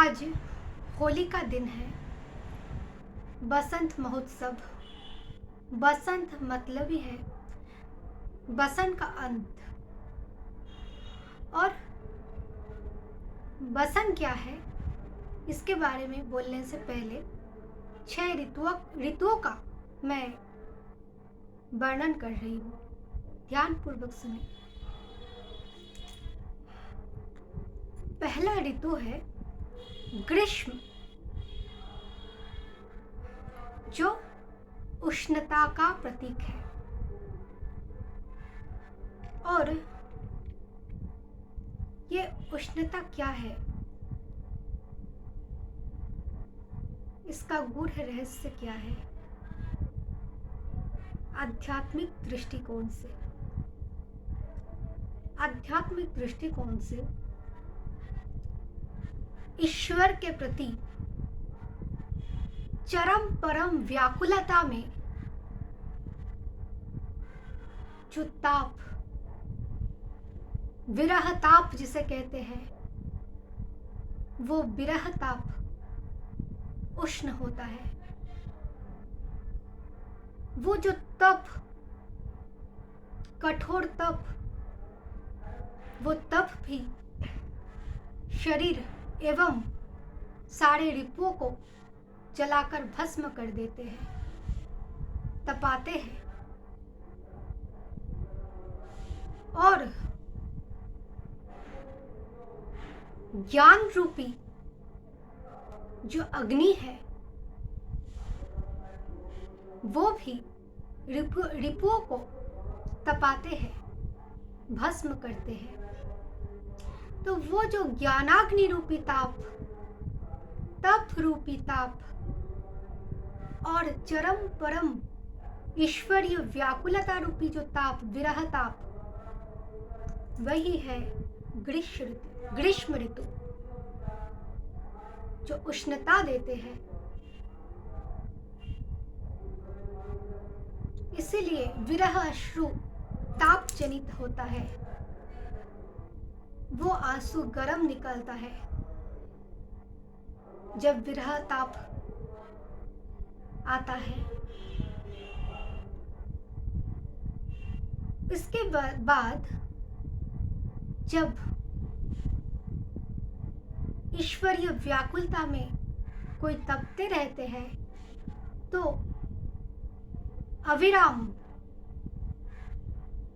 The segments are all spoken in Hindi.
आज होली का दिन है। बसंत महोत्सव। बसंत मतलब ही है बसंत का अंत। और बसंत क्या है इसके बारे में बोलने से पहले 6 ऋतुओं का मैं वर्णन कर रही हूँ। ध्यानपूर्वक सुने। पहला ऋतु है ग्रीष्म, जो उष्णता का प्रतीक है। और ये उष्णता क्या है, इसका गूढ़ रहस्य क्या है? आध्यात्मिक दृष्टिकोण से ईश्वर के प्रति चरम परम व्याकुलता में जो ताप, विरह ताप जिसे कहते हैं, वो विरह ताप उष्ण होता है। वो जो तप, कठोर तप, वो तप भी शरीर एवं सारे रिपुओं को जलाकर भस्म कर देते हैं, तपाते हैं। और ज्ञान रूपी जो अग्नि है, वो भी रिपुओं को तपाते हैं, भस्म करते हैं। तो वो जो ज्ञानाग्नि रूपी ताप, तप रूपी ताप और चरम परम ईश्वरीय व्याकुलता रूपी जो ताप, विरह ताप, वही है ग्रीष्म ऋतु, जो उष्णता देते हैं। इसीलिए विरह अश्रु ताप जनित होता है। वो आंसू गरम निकलता है जब विरह ताप आता है। इसके बाद जब ईश्वरीय व्याकुलता में कोई तपते रहते हैं, तो अविराम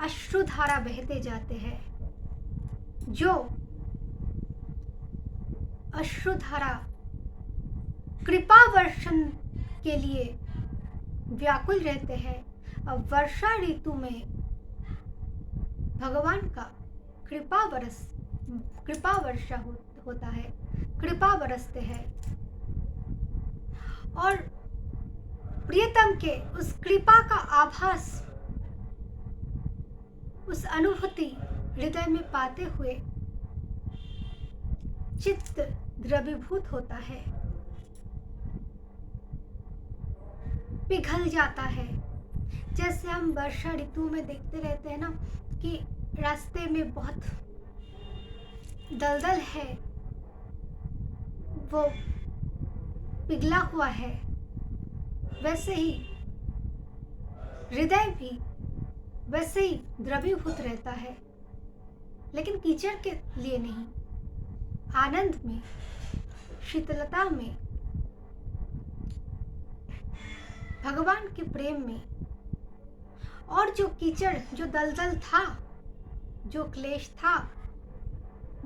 अश्रुधारा बहते जाते हैं। जो अश्रुधारा कृपा वर्षण के लिए व्याकुल रहते हैं। अब वर्षा ऋतु में भगवान का कृपा वर्षा होता है, कृपा बरसते हैं। और प्रियतम के उस कृपा का आभास, उस अनुभूति हृदय में पाते हुए चित्त द्रवीभूत होता है, पिघल जाता है। जैसे हम वर्षा ऋतु में देखते रहते हैं ना कि रास्ते में बहुत दलदल है, वो पिघला हुआ है, वैसे ही हृदय भी वैसे ही द्रवीभूत रहता है, लेकिन कीचड़ के लिए नहीं, आनंद में, शीतलता में, भगवान के प्रेम में। और जो कीचड़, जो दलदल था, जो क्लेश था,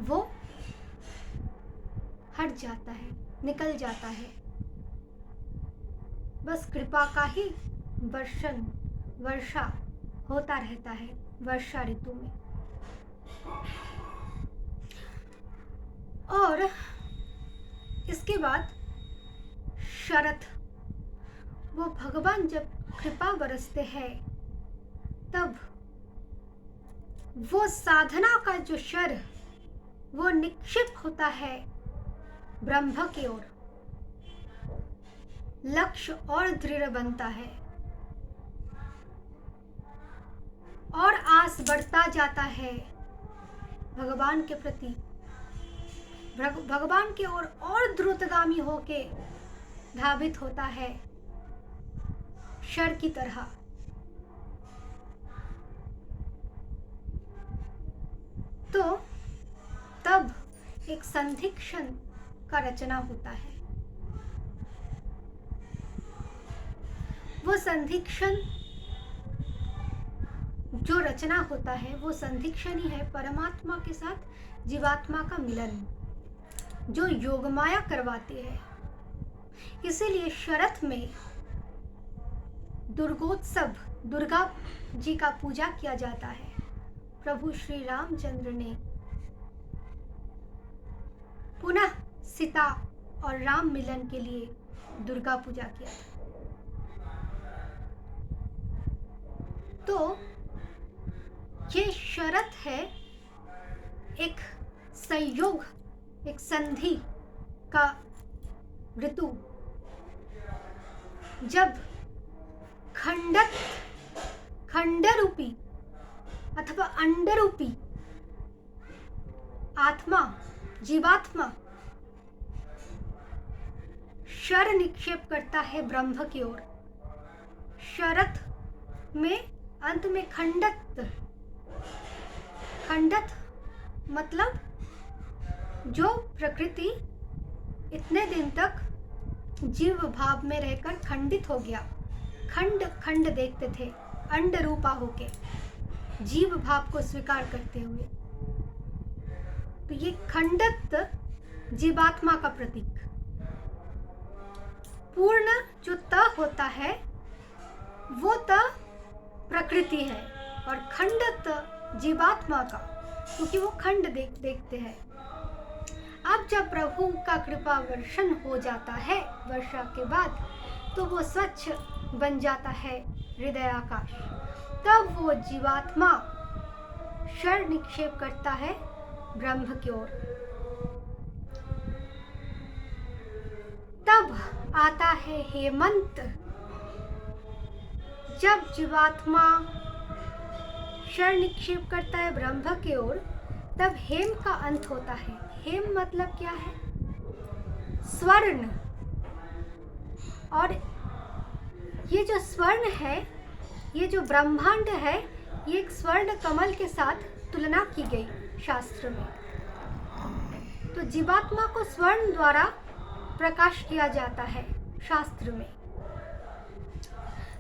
वो हट जाता है, निकल जाता है। बस कृपा का ही वर्षा होता रहता है वर्षा ऋतु में। और इसके बाद शरत, वो भगवान जब कृपा बरसते हैं, तब वो साधना का जो शर, वो निक्षिप्त होता है ब्रह्म की ओर, लक्ष्य और दृढ़ बनता है और आस बढ़ता जाता है भगवान के प्रति। भगवान की ओर और द्रुतगामी होके धावित होता है शर की तरह। तो तब एक संधिक्षण का रचना होता है। वो संधिक्षण जो रचना होता है वो संधिक्षण ही है परमात्मा के साथ जीवात्मा का मिलन, जो योगमाया करवाती है। इसीलिए शरत में दुर्गोत्सव, दुर्गा जी का पूजा किया जाता है। प्रभु श्री रामचंद्र ने पुनः सीता और राम मिलन के लिए दुर्गा पूजा किया था। तो ये शरत है एक संयोग, एक संधि का ऋतु, जब खंडरूपी अथवा अंडरूपी आत्मा, जीवात्मा शर निक्षेप करता है ब्रह्म की ओर। शरत में अंत में खंडत मतलब जो प्रकृति इतने दिन तक जीव भाव में रहकर खंडित हो गया, खंड देखते थे अंड रूपा होके जीव भाव को स्वीकार करते हुए, तो ये खंडत जीवात्मा का प्रतीक। पूर्ण जो त होता है वो त प्रकृति है और खंडत जीवात्मा का, क्योंकि वो खंड देखते हैं। अब जब प्रभु का कृपा वर्षण हो जाता है वर्षा के बाद, तो वो स्वच्छ बन जाता है हृदय आकाश। तब वो जीवात्मा शर निक्षेप करता है ब्रह्म की ओर। तब आता है हेमंत। जब जीवात्मा शर निक्षेप करता है ब्रह्म की ओर, तब हेम का अंत होता है। हेम मतलब क्या है? स्वर्ण। और ये जो स्वर्ण है, ये जो ब्रह्मांड है, ये एक स्वर्ण कमल के साथ तुलना की गई शास्त्र में। तो जीवात्मा को स्वर्ण द्वारा प्रकाश किया जाता है शास्त्र में।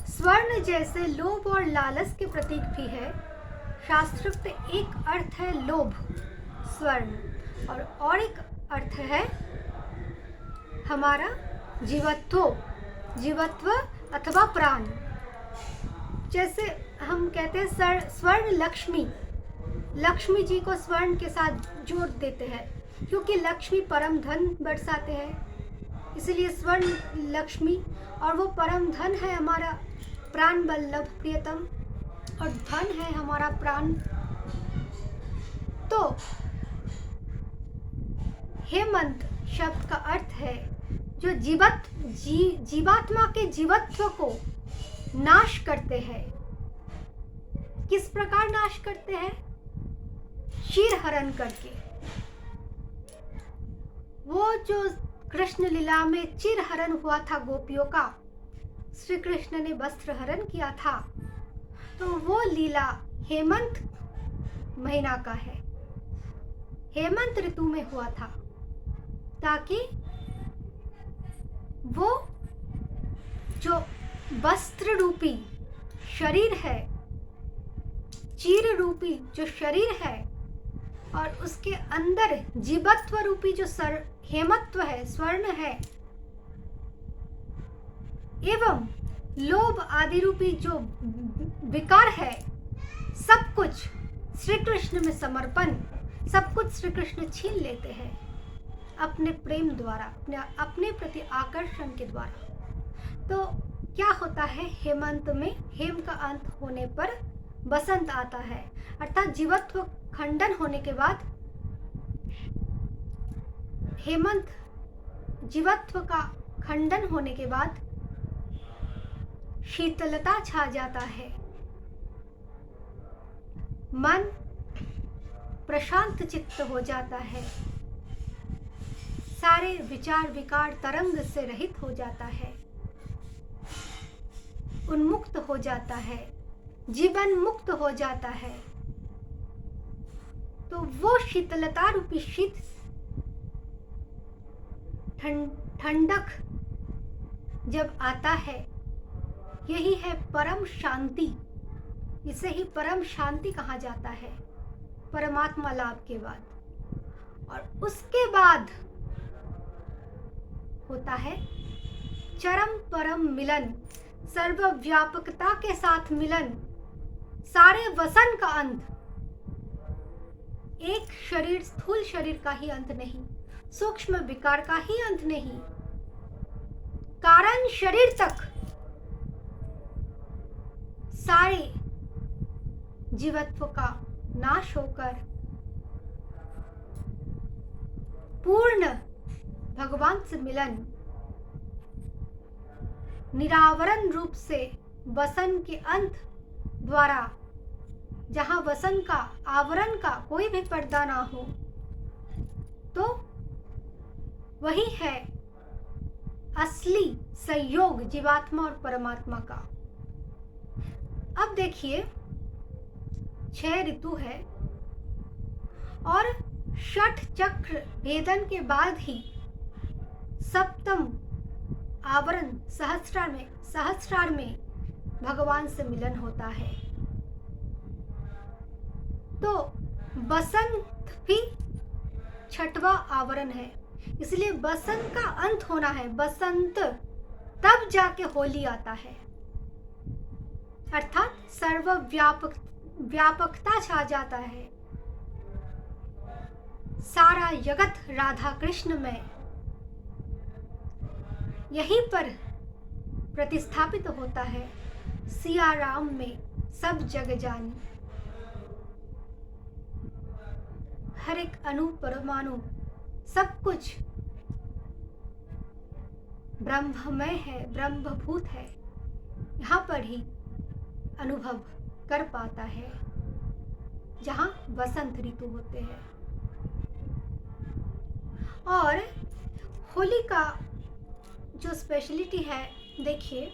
स्वर्ण जैसे लोभ और लालच के प्रतीक भी है। शास्त्रोक्त एक अर्थ है लोभ, स्वर्ण, और एक अर्थ है हमारा जीवत्व अथवा प्राण। जैसे हम कहते हैं स्वर्ण लक्ष्मी जी को स्वर्ण के साथ जोड़ देते हैं, क्योंकि लक्ष्मी परम धन बरसाते हैं, इसलिए स्वर्ण लक्ष्मी। और वो परम धन है हमारा प्राण वल्लभ प्रियतम, और धन है हमारा प्राण। तो हेमंत शब्द का अर्थ है जो जीवात्मा के जीवत्व को नाश करते हैं। किस प्रकार नाश करते हैं? क्षीरहरण करके। वो जो कृष्ण लीला में चिरहरण हुआ था गोपियों का, श्री कृष्ण ने वस्त्र हरण किया था, तो वो लीला हेमंत महीना का है, हेमंत ऋतु में हुआ था, ताकि वो जो वस्त्र रूपी शरीर है, चीर रूपी जो शरीर है, और उसके अंदर जीवत्व रूपी जो हेमत्व है, स्वर्ण है, एवं लोभ आदि रूपी जो विकार है, सब कुछ श्री कृष्ण में समर्पण, सब कुछ श्री कृष्ण छीन लेते हैं अपने प्रेम द्वारा, अपने प्रति आकर्षण के द्वारा। तो क्या होता है? हेमंत में हेम का अंत होने पर बसंत आता है, अर्थात जीवत्व खंडन होने के बाद हेमंत, जीवत्व का खंडन होने के बाद शीतलता छा जाता है, मन प्रशांत चित्त हो जाता है, सारे विचार विकार तरंग से रहित हो जाता है, उन्मुक्त हो जाता है, जीवन मुक्त हो जाता है। तो वो शीतलता रूपी ठंडक जब आता है, यही है परम शांति। इसे ही परम शांति कहा जाता है परमात्मा लाभ के बाद। और उसके बाद होता है चरम परम मिलन, सर्वव्यापकता के साथ मिलन, सारे वसन का अंत। एक शरीर, स्थूल शरीर का ही अंत नहीं, सूक्ष्म विकार का ही अंत नहीं, कारण शरीर तक सारे जीवत्व का नाश होकर पूर्ण भगवान से मिलन, निरावरण रूप से वसन के अंत द्वारा, जहां वसन का, आवरण का कोई भी पर्दा ना हो, तो वही है असली संयोग जीवात्मा और परमात्मा का। अब देखिए 6 ऋतु है और 6 चक्र भेदन के बाद ही सप्तम आवरण सहस्रार में भगवान से मिलन होता है। तो बसंत भी 6वां आवरण है, इसलिए बसंत का अंत होना है, बसंत, तब जाके होली आता है। अर्थात व्यापकता छा जाता है, सारा जगत राधा कृष्ण में यहीं पर प्रतिस्थापित होता है। सिया राम में सब जग जानी, हर एक अणु परमाणु सब कुछ ब्रह्ममय है, ब्रह्मभूत है, यहाँ पर ही अनुभव कर पाता है जहाँ वसंत ऋतु होते हैं। और होली का जो स्पेशलिटी है, देखिए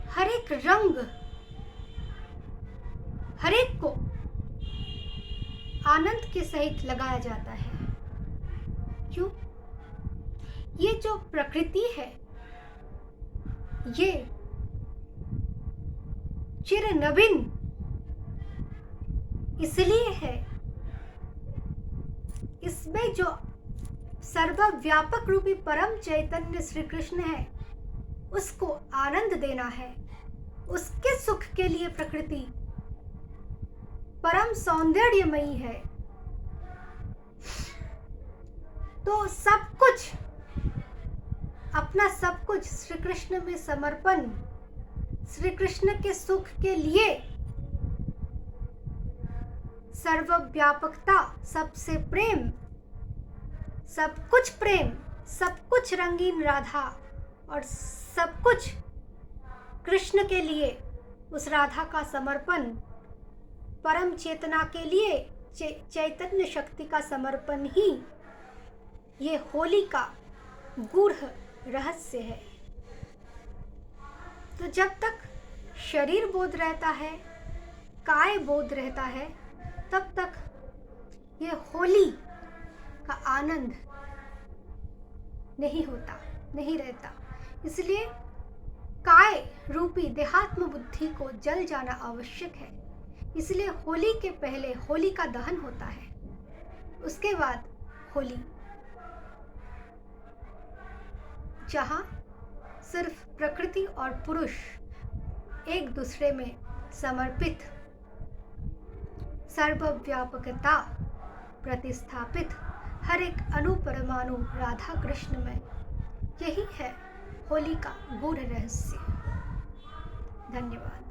हर एक रंग, हर एक को आनंद के सहित लगाया जाता है। क्यों? ये जो प्रकृति है, ये चिर नवीन इसलिए है, इसमें जो सर्वव्यापक रूपी परम चैतन्य श्री कृष्ण है, उसको आनंद देना है। उसके सुख के लिए प्रकृति परम सौंदर्यमयी है। तो सब कुछ, अपना सब कुछ श्री कृष्ण में समर्पण, श्री कृष्ण के सुख के लिए, सर्वव्यापकता, सबसे प्रेम, सब कुछ रंगीन राधा और सब कुछ कृष्ण के लिए, उस राधा का समर्पण, परम चेतना के लिए चैतन्य शक्ति का समर्पण ही ये होली का गूढ़ रहस्य है। तो जब तक शरीर बोध रहता है, काय बोध रहता है, तब तक ये होली का आनंद नहीं होता, नहीं रहता। इसलिए काय रूपी देहात्म बुद्धि को जल जाना आवश्यक है। इसलिए होली के पहले होली का दहन होता है, उसके बाद होली, जहाँ सिर्फ प्रकृति और पुरुष एक दूसरे में समर्पित, सर्वव्यापकता प्रतिस्थापित, हर एक अणु परमाणु राधा कृष्ण में, यही है होली का गूढ़ रहस्य। धन्यवाद।